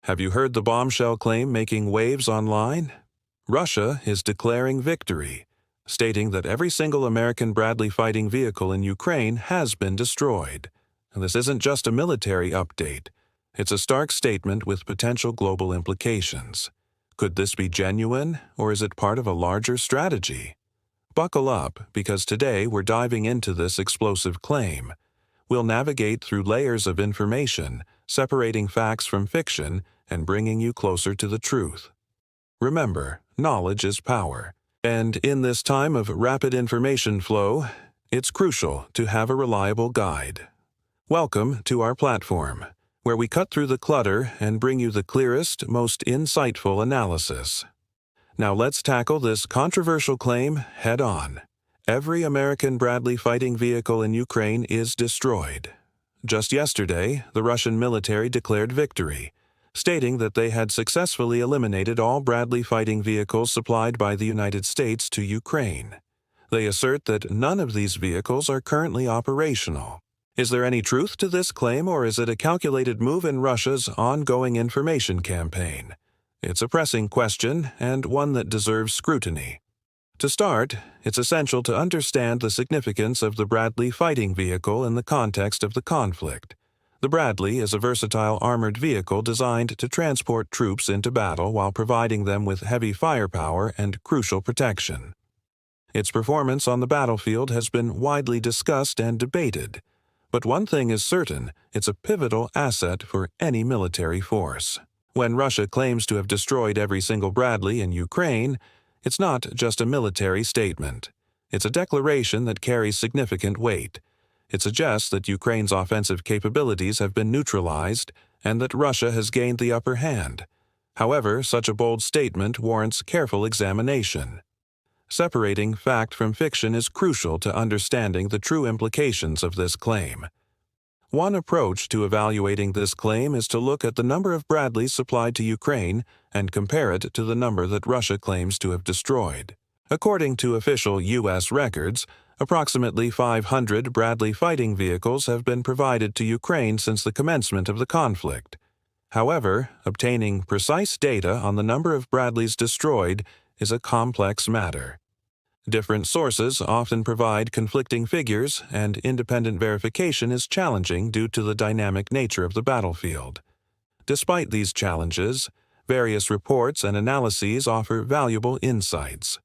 Have you heard the bombshell claim making waves online? Russia is declaring victory, stating that every single American Bradley fighting vehicle in Ukraine has been destroyed. And this isn't just a military update. It's a stark statement with potential global implications. Could this be genuine, or is it part of a larger strategy? Buckle up, because today we're diving into this explosive claim. We'll navigate through layers of information, separating facts from fiction and bringing you closer to the truth. Remember, knowledge is power. And in this time of rapid information flow, it's crucial to have a reliable guide. Welcome to our platform, where we cut through the clutter and bring you the clearest, most insightful analysis. Now let's tackle this controversial claim head-on. Every American Bradley fighting vehicle in Ukraine is destroyed. Just yesterday, the Russian military declared victory, stating that they had successfully eliminated all Bradley fighting vehicles supplied by the United States to Ukraine. They assert that none of these vehicles are currently operational. Is there any truth to this claim, or is it a calculated move in Russia's ongoing information campaign? It's a pressing question, and one that deserves scrutiny. To start, it's essential to understand the significance of the Bradley fighting vehicle in the context of the conflict. The Bradley is a versatile armored vehicle designed to transport troops into battle while providing them with heavy firepower and crucial protection. Its performance on the battlefield has been widely discussed and debated, but one thing is certain: it's a pivotal asset for any military force. When Russia claims to have destroyed every single Bradley in Ukraine, it's not just a military statement. It's a declaration that carries significant weight. It suggests that Ukraine's offensive capabilities have been neutralized and that Russia has gained the upper hand. However, such a bold statement warrants careful examination. Separating fact from fiction is crucial to understanding the true implications of this claim. One approach to evaluating this claim is to look at the number of Bradleys supplied to Ukraine and compare it to the number that Russia claims to have destroyed. According to official U.S. records, approximately 500 Bradley fighting vehicles have been provided to Ukraine since the commencement of the conflict. However, obtaining precise data on the number of Bradleys destroyed is a complex matter. Different sources often provide conflicting figures, and independent verification is challenging due to the dynamic nature of the battlefield. Despite these challenges, various reports and analyses offer valuable insights.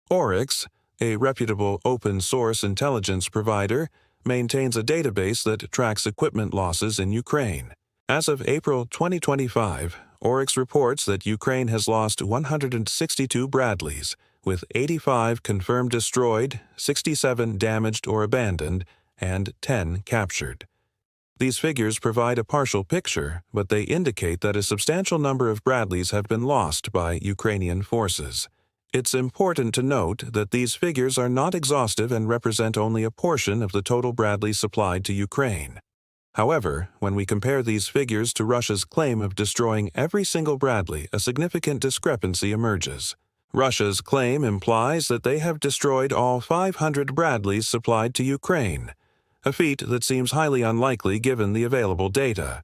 Oryx, a reputable open-source intelligence provider, maintains a database that tracks equipment losses in Ukraine. As of April 2025, Oryx reports that Ukraine has lost 162 Bradleys, with 85 confirmed destroyed, 67 damaged or abandoned, and 10 captured. These figures provide a partial picture, but they indicate that a substantial number of Bradleys have been lost by Ukrainian forces. It's important to note that these figures are not exhaustive and represent only a portion of the total Bradleys supplied to Ukraine. However, when we compare these figures to Russia's claim of destroying every single Bradley, a significant discrepancy emerges. Russia's claim implies that they have destroyed all 500 Bradleys supplied to Ukraine, a feat that seems highly unlikely given the available data.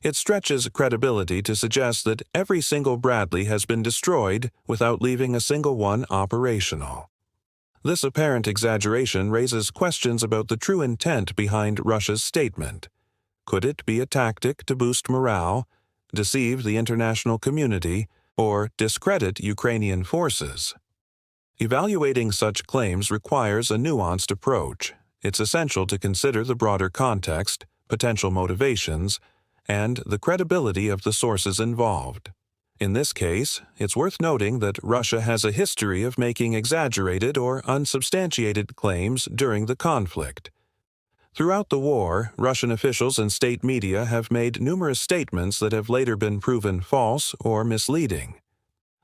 It stretches credibility to suggest that every single Bradley has been destroyed without leaving a single one operational. This apparent exaggeration raises questions about the true intent behind Russia's statement. Could it be a tactic to boost morale, deceive the international community, or discredit Ukrainian forces? Evaluating such claims requires a nuanced approach. It's essential to consider the broader context, potential motivations, and the credibility of the sources involved. In this case, it's worth noting that Russia has a history of making exaggerated or unsubstantiated claims during the conflict. Throughout the war, Russian officials and state media have made numerous statements that have later been proven false or misleading.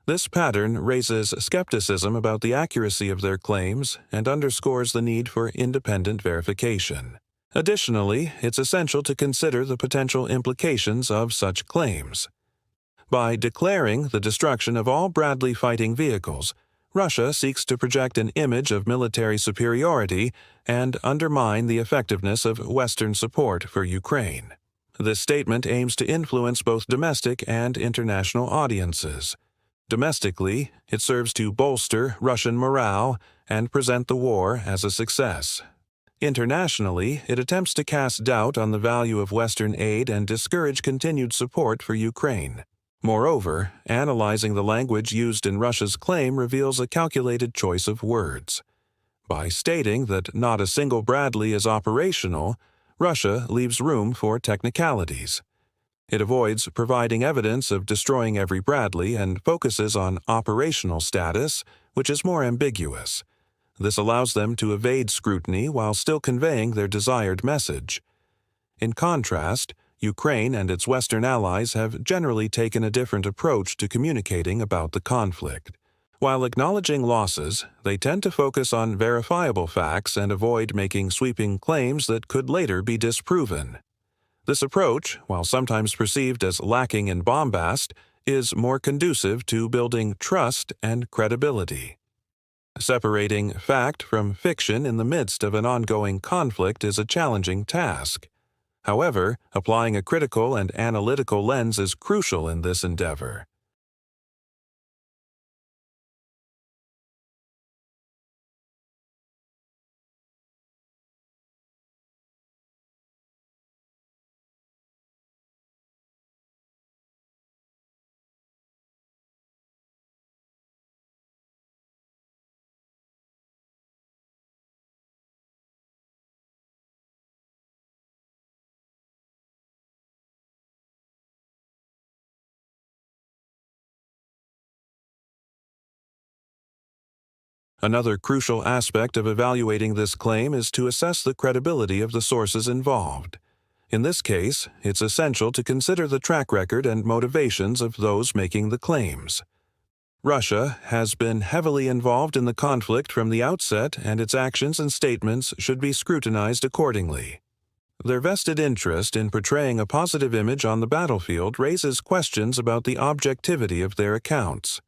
This pattern raises skepticism about the accuracy of their claims and underscores the need for independent verification. Additionally, it's essential to consider the potential implications of such claims. By declaring the destruction of all Bradley fighting vehicles, Russia seeks to project an image of military superiority and undermine the effectiveness of Western support for Ukraine. This statement aims to influence both domestic and international audiences. Domestically, it serves to bolster Russian morale and present the war as a success. Internationally, it attempts to cast doubt on the value of Western aid and discourage continued support for Ukraine. Moreover, analyzing the language used in Russia's claim reveals a calculated choice of words. By stating that not a single Bradley is operational, Russia leaves room for technicalities. It avoids providing evidence of destroying every Bradley and focuses on operational status, which is more ambiguous. This allows them to evade scrutiny while still conveying their desired message. In contrast, Ukraine and its Western allies have generally taken a different approach to communicating about the conflict. While acknowledging losses, they tend to focus on verifiable facts and avoid making sweeping claims that could later be disproven. This approach, while sometimes perceived as lacking in bombast, is more conducive to building trust and credibility. Separating fact from fiction in the midst of an ongoing conflict is a challenging task. However, applying a critical and analytical lens is crucial in this endeavor. Another crucial aspect of evaluating this claim is to assess the credibility of the sources involved. In this case, it's essential to consider the track record and motivations of those making the claims. Russia has been heavily involved in the conflict from the outset, and its actions and statements should be scrutinized accordingly. Their vested interest in portraying a positive image on the battlefield raises questions about the objectivity of their accounts.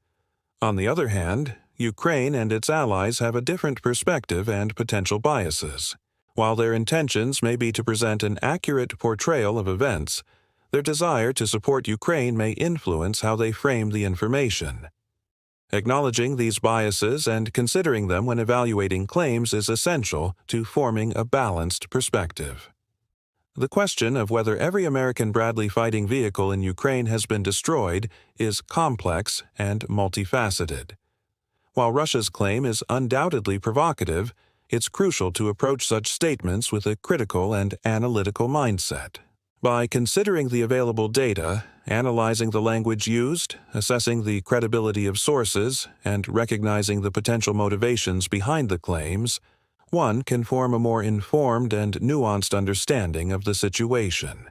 On the other hand, Ukraine and its allies have a different perspective and potential biases. While their intentions may be to present an accurate portrayal of events, their desire to support Ukraine may influence how they frame the information. Acknowledging these biases and considering them when evaluating claims is essential to forming a balanced perspective. The question of whether every American Bradley fighting vehicle in Ukraine has been destroyed is complex and multifaceted. While Russia's claim is undoubtedly provocative, it's crucial to approach such statements with a critical and analytical mindset. By considering the available data, analyzing the language used, assessing the credibility of sources, and recognizing the potential motivations behind the claims, one can form a more informed and nuanced understanding of the situation.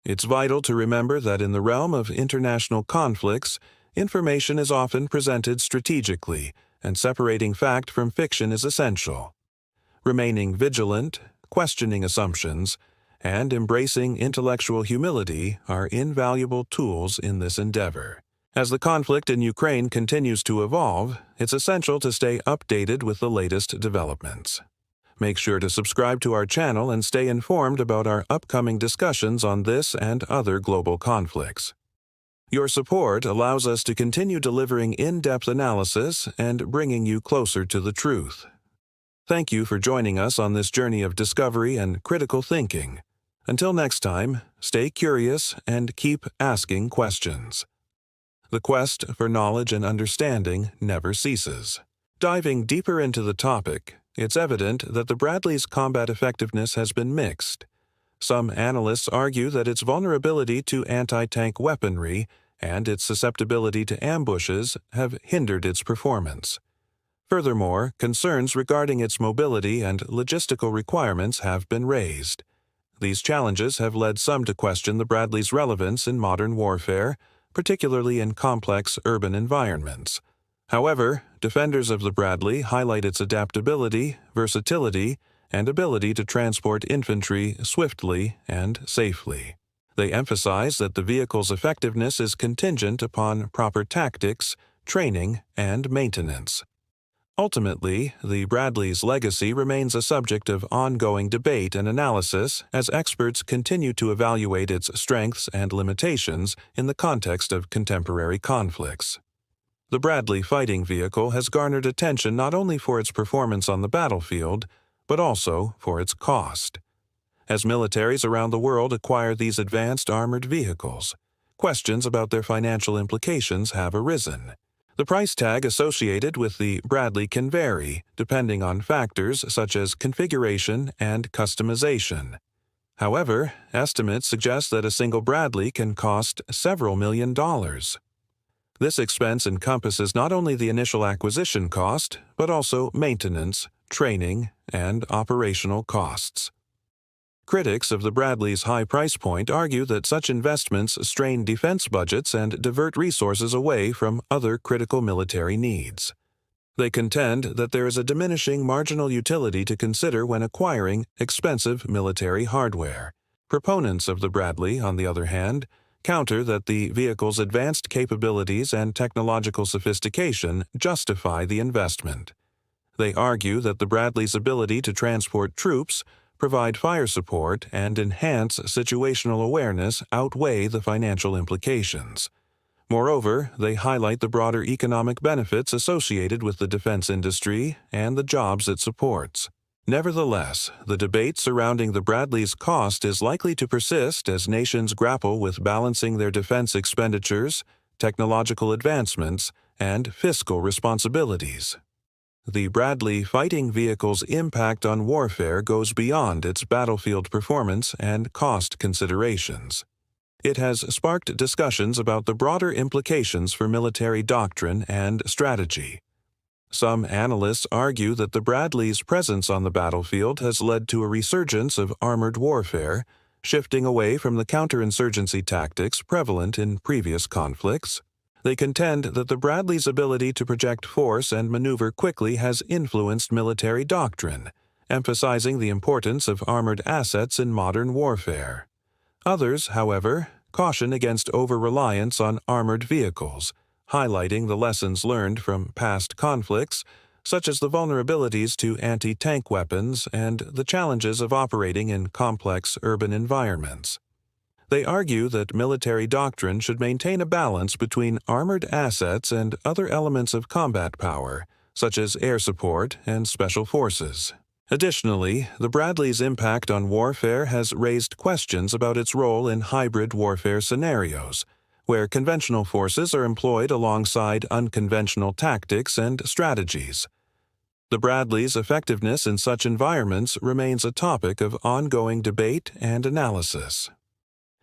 It's vital to remember that in the realm of international conflicts, information is often presented strategically, and separating fact from fiction is essential. Remaining vigilant, questioning assumptions, and embracing intellectual humility are invaluable tools in this endeavor. As the conflict in Ukraine continues to evolve, it's essential to stay updated with the latest developments. Make sure to subscribe to our channel and stay informed about our upcoming discussions on this and other global conflicts. Your support allows us to continue delivering in-depth analysis and bringing you closer to the truth. Thank you for joining us on this journey of discovery and critical thinking. Until next time, stay curious and keep asking questions. The quest for knowledge and understanding never ceases. Diving deeper into the topic, it's evident that the Bradley's combat effectiveness has been mixed. Some analysts argue that its vulnerability to anti-tank weaponry and its susceptibility to ambushes have hindered its performance. Furthermore, concerns regarding its mobility and logistical requirements have been raised. These challenges have led some to question the Bradley's relevance in modern warfare, particularly in complex urban environments. However, defenders of the Bradley highlight its adaptability, versatility, and ability to transport infantry swiftly and safely. They emphasize that the vehicle's effectiveness is contingent upon proper tactics, training, and maintenance. Ultimately, the Bradley's legacy remains a subject of ongoing debate and analysis as experts continue to evaluate its strengths and limitations in the context of contemporary conflicts. The Bradley fighting vehicle has garnered attention not only for its performance on the battlefield, but also for its cost. As militaries around the world acquire these advanced armored vehicles, questions about their financial implications have arisen. The price tag associated with the Bradley can vary, depending on factors such as configuration and customization. However, estimates suggest that a single Bradley can cost several $1,000,000. This expense encompasses not only the initial acquisition cost, but also maintenance, training, and operational costs. Critics of the Bradley's high price point argue that such investments strain defense budgets and divert resources away from other critical military needs. They contend that there is a diminishing marginal utility to consider when acquiring expensive military hardware. Proponents of the Bradley, on the other hand, counter that the vehicle's advanced capabilities and technological sophistication justify the investment. They argue that the Bradley's ability to transport troops, provide fire support, and enhance situational awareness outweigh the financial implications. Moreover, they highlight the broader economic benefits associated with the defense industry and the jobs it supports. Nevertheless, the debate surrounding the Bradley's cost is likely to persist as nations grapple with balancing their defense expenditures, technological advancements, and fiscal responsibilities. The Bradley fighting vehicle's impact on warfare goes beyond its battlefield performance and cost considerations. It has sparked discussions about the broader implications for military doctrine and strategy. Some analysts argue that the Bradley's presence on the battlefield has led to a resurgence of armored warfare, shifting away from the counterinsurgency tactics prevalent in previous conflicts. They contend that the Bradley's ability to project force and maneuver quickly has influenced military doctrine, emphasizing the importance of armored assets in modern warfare. Others, however, caution against over-reliance on armored vehicles, highlighting the lessons learned from past conflicts, such as the vulnerabilities to anti-tank weapons and the challenges of operating in complex urban environments. They argue that military doctrine should maintain a balance between armored assets and other elements of combat power, such as air support and special forces. Additionally, the Bradley's impact on warfare has raised questions about its role in hybrid warfare scenarios, where conventional forces are employed alongside unconventional tactics and strategies. The Bradley's effectiveness in such environments remains a topic of ongoing debate and analysis.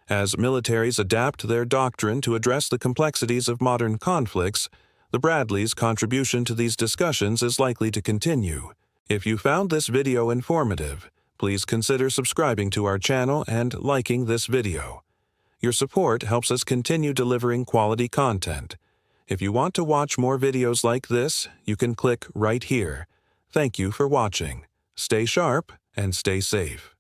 As militaries adapt their doctrine to address the complexities of modern conflicts, the Bradley's contribution to these discussions is likely to continue. If you found this video informative, please consider subscribing to our channel and liking this video. Your support helps us continue delivering quality content. If you want to watch more videos like this, you can click right here. Thank you for watching. Stay sharp and stay safe.